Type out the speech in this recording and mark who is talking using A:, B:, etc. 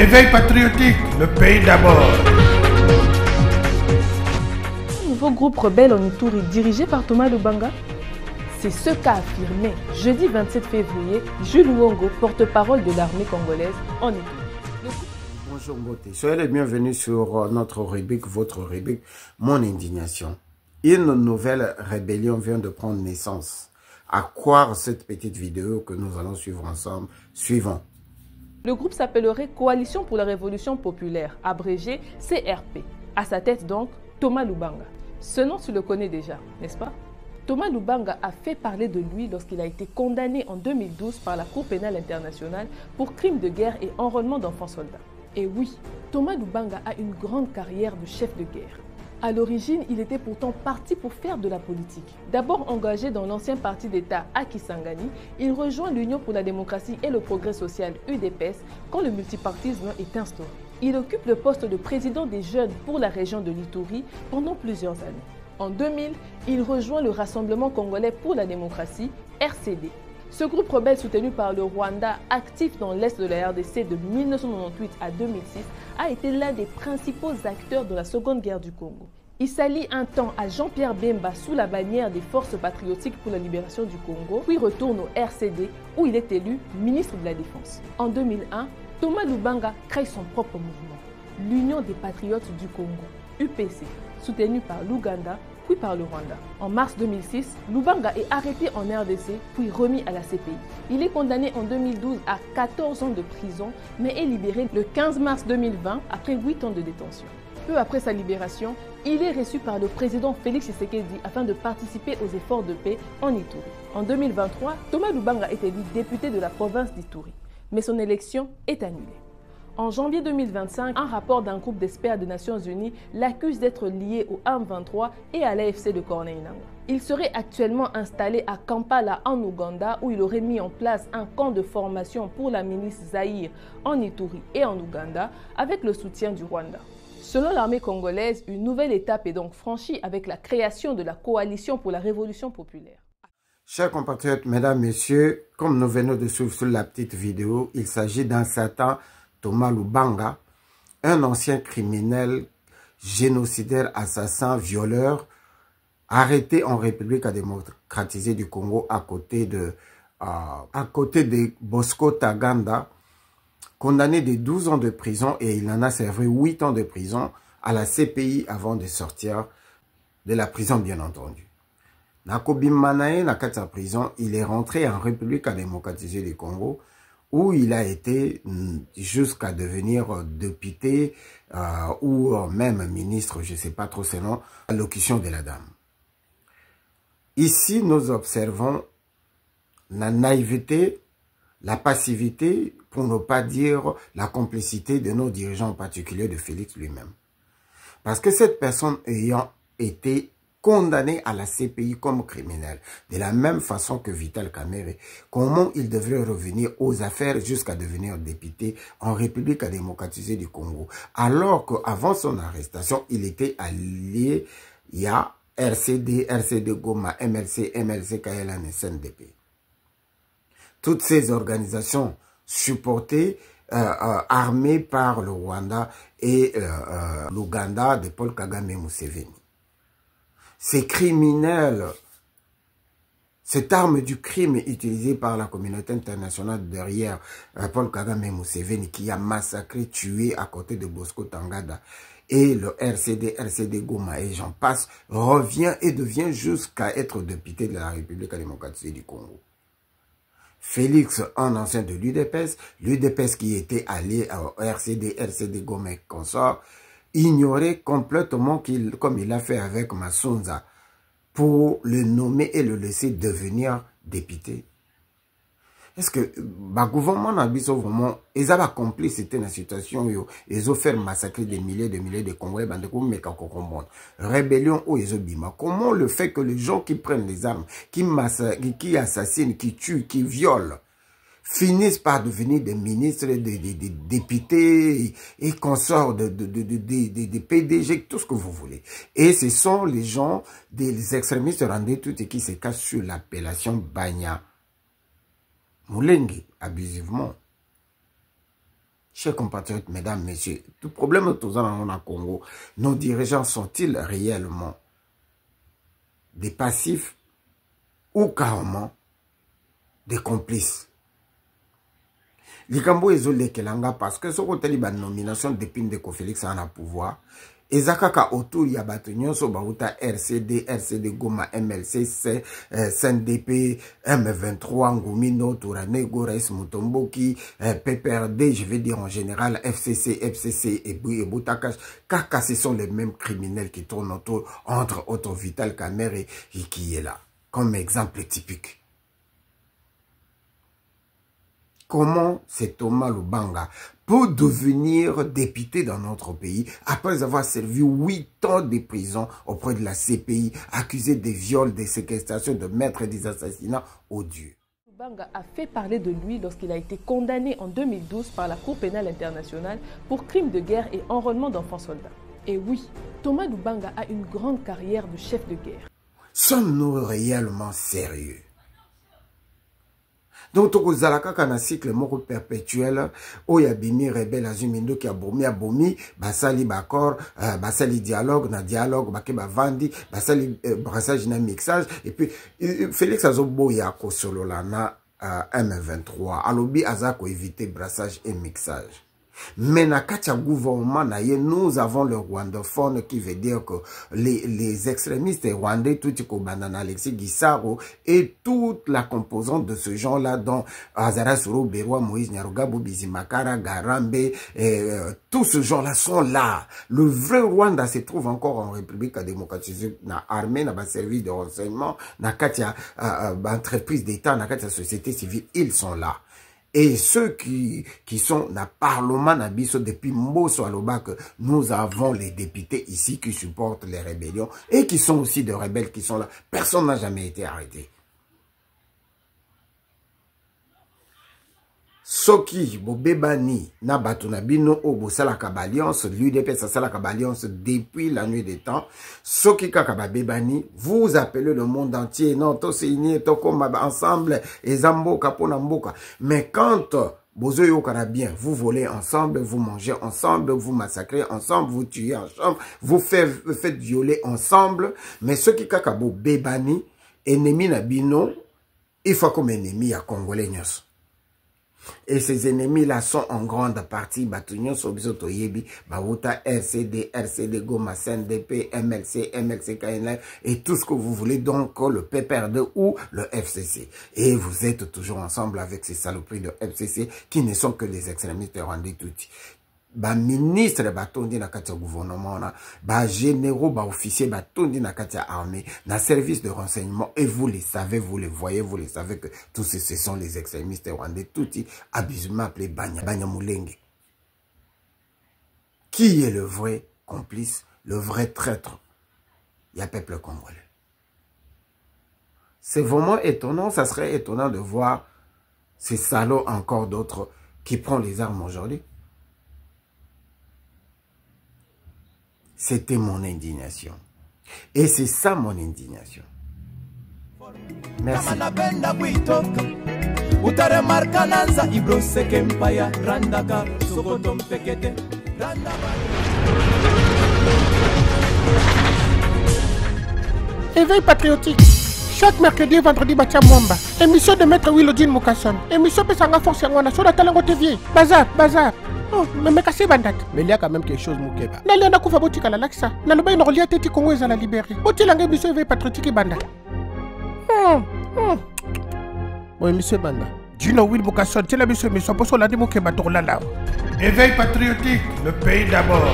A: L'éveil patriotique, le pays d'abord.
B: Un nouveau groupe rebelle en Ituri dirigé par Thomas Lubanga. C'est ce qu'a affirmé jeudi 27 février Jules Wongo, porte-parole de l'armée congolaise en Ituri.
C: Bonjour Mbote, soyez les bienvenus sur notre rubrique, votre rubrique, Mon indignation. Une nouvelle rébellion vient de prendre naissance. À croire cette petite vidéo que nous allons suivre ensemble. Suivons.
B: Le groupe s'appellerait Coalition pour la Révolution Populaire, abrégé CRP. À sa tête donc, Thomas Lubanga. Ce nom, tu le connais déjà, n'est-ce pas? Thomas Lubanga a fait parler de lui lorsqu'il a été condamné en 2012 par la Cour pénale internationale pour crimes de guerre et enrôlement d'enfants soldats. Et oui, Thomas Lubanga a une grande carrière de chef de guerre. À l'origine, il était pourtant parti pour faire de la politique. D'abord engagé dans l'ancien parti d'État Akisangani, il rejoint l'Union pour la démocratie et le progrès social UDPS quand le multipartisme est instauré. Il occupe le poste de président des jeunes pour la région de l'Ituri pendant plusieurs années. En 2000, il rejoint le Rassemblement congolais pour la démocratie, RCD. Ce groupe rebelle soutenu par le Rwanda, actif dans l'est de la RDC de 1998 à 2006, a été l'un des principaux acteurs de la Seconde Guerre du Congo. Il s'allie un temps à Jean-Pierre Bemba sous la bannière des Forces patriotiques pour la libération du Congo, puis retourne au RCD où il est élu ministre de la Défense. En 2001, Thomas Lubanga crée son propre mouvement, l'Union des Patriotes du Congo, UPC, soutenu par l'Ouganda puis par le Rwanda. En mars 2006, Lubanga est arrêté en RDC puis remis à la CPI. Il est condamné en 2012 à 14 ans de prison mais est libéré le 15 mars 2020 après 8 ans de détention. Peu après sa libération, il est reçu par le président Félix Tshisekedi afin de participer aux efforts de paix en Ituri. En 2023, Thomas Lubanga est élu député de la province d'Ituri, mais son élection est annulée. En janvier 2025, un rapport d'un groupe d'experts des Nations Unies l'accuse d'être lié au M23 et à l'AFC de Corneille Nangaa. Il serait actuellement installé à Kampala en Ouganda où il aurait mis en place un camp de formation pour la milice Zaïre en Ituri et en Ouganda avec le soutien du Rwanda. Selon l'armée congolaise, une nouvelle étape est donc franchie avec la création de la Coalition pour la Révolution Populaire.
C: Chers compatriotes, mesdames, messieurs, comme nous venons de suivre sur la petite vidéo, il s'agit d'un certain Thomas Lubanga, un ancien criminel, génocidaire, assassin, violeur, arrêté en République démocratisée du Congo à côté de Bosco Ntaganda, condamné de 12 ans de prison et il en a servi 8 ans de prison à la CPI avant de sortir de la prison, bien entendu. Nakobimanae, na kati prison, il est rentré en République démocratisée du Congo où il a été jusqu'à devenir député ou même ministre, je ne sais pas trop ce nom, à l'allocution de la dame. Ici, nous observons la naïveté, la passivité, pour ne pas dire la complicité de nos dirigeants, en particulier de Félix lui-même. Parce que cette personne ayant été condamné à la CPI comme criminel, de la même façon que Vital Kamerhe, comment il devrait revenir aux affaires jusqu'à devenir député en République démocratisée du Congo, alors qu'avant son arrestation, il était allié à RCD, RCD Goma, MLC, MLC, KLN et SNDP. Toutes ces organisations supportées, armées par le Rwanda et l'Ouganda de Paul Kagame Museveni. Ces criminels, cette arme du crime utilisée par la communauté internationale derrière Paul Kagame Museveni qui a massacré, tué à côté de Bosco Ntaganda et le RCD Goma et j'en passe, revient et devient jusqu'à être député de la République démocratique du Congo. Félix, un ancien de l'UDPS, l'UDPS qui était allié au RCD Goma et consort, ignorer complètement comme il a fait avec Massunza pour le nommer et le laisser devenir député. Est-ce que le gouvernement n'a pas vraiment accompli cette situation, ils ont fait massacrer des milliers de Congolais, rébellion ou bima. Comment le fait que les gens qui prennent les armes, qui assassinent, qui tuent, qui violent, finissent par devenir des ministres, des députés et consorts des PDG, tout ce que vous voulez. Et ce sont les gens, des extrémistes rendus tout et qui se cachent sur l'appellation Banya Mulenge, abusivement. Chers compatriotes, mesdames, messieurs, tout problème autour de Congo, nos dirigeants sont-ils réellement des passifs ou carrément des complices? Likambo ezole kelanga parce que ce côté la nomination depuis Ndeko Félix en a pouvoir. Ezakaka autour ya bato nyonso bauta RCD, RCD Goma, MLC, CNDP, M23, Ngumino, Touranego, Raïs Mutomboki, PPRD, je vais dire en général FCC, FCC et Boutakash. Kaka, ce sont les mêmes criminels qui tournent autour, entre autres Vital Kamerhe et qui est là, comme exemple typique. Comment c'est Thomas Lubanga peut devenir député dans notre pays après avoir servi 8 ans de prison auprès de la CPI, accusé de viols, de séquestrations, de meurtres et des assassinats odieux.
B: Lubanga a fait parler de lui lorsqu'il a été condamné en 2012 par la Cour pénale internationale pour crimes de guerre et enrôlement d'enfants soldats. Et oui, Thomas Lubanga a une grande carrière de chef de guerre.
C: Sommes-nous réellement sérieux? Donc, tout un cycle moro perpétuel, où il y a bimi rebelle azumindo qui a bomi, basali bakor, basali dialogue, na dialogue, bakeba vandi, basali brassage na mixage, et puis, Félix Azobo yako solo la na M23, alobi azako éviter brassage et mixage. Mais na katia gouvernement nous avons le rwandophone qui veut dire que les extrémistes rwandais, tout Banana Alexis Gisaro et toute la composante de ce genre-là dont Azara Soro, Berwa, Moïse Nyarugabo, Bizimakara, Garambe, tout ce genre-là sont là. Le vrai Rwanda se trouve encore en République démocratique, na armée, na service de renseignement, na katia entreprise d'État, na katia société civile, ils sont là. Et ceux qui sont dans le Parlement depuis Mboso Aloba, que nous avons les députés ici qui supportent les rébellions et qui sont aussi des rebelles qui sont là. Personne n'a jamais été arrêté. Soki, Bobebani, Nabatunabino, Obosala Alliance, l'UDP, Sasala Alliance depuis la nuit des temps. Soki Kakababebani, vous appelez le monde entier, non, Toseini, Tokoma, ensemble, et Zambo, Kaponamboka. Mais quand Bozoyo Karabien, vous volez ensemble, vous mangez ensemble, vous massacrez ensemble, vous tuez ensemble, vous faites violer ensemble. Mais ceux qui Kakabo Bebani, ennemi Nabino, il faut comme ennemi à Congolais Nyos. Et ces ennemis-là sont en grande partie Batunion, Sobisoto Yebi, Bauta, RCD, RCD Goma, CNDP, MLC, MLC KNL et tout ce que vous voulez, donc le PPRD ou le FCC. Et vous êtes toujours ensemble avec ces saloperies de FCC qui ne sont que les extrémistes rwandais tout. Ba ministre batondi na katia gouvernement na ba généraux ba officiers batondi na katia armée na service de renseignement et vous les savez, vous les voyez, vous les savez que tous ce sont les extrémistes rwandais touti abusivement appelés Banya Mulenge. Qui est le vrai complice, le vrai traître? Il y a peuple congolais. C'est vraiment étonnant, ça serait étonnant de voir ces salauds encore d'autres qui prennent les armes aujourd'hui. C'était mon indignation. Et c'est ça mon indignation. Merci.
D: Éveil patriotique. Chaque mercredi et vendredi, Batia Mwamba. Émission de Maître Willodine Mukasson. Émission Pesanga Force Yangwana sur la Talango TV. Bazar, bazar. Oh, mais cassé bandat. Mais il y a quand même quelque chose, Moukeba. N'a pas botika la laxa. N'a pas une relié à Teti Congo et à la libérer. Boti langue émission éveil patriotique et banda. Bon, émission banda. Dino Will Mukasson, c'est la mission, mais son poste, on l'a dit Moukeba, Torlala.
A: Éveil patriotique, le pays d'abord.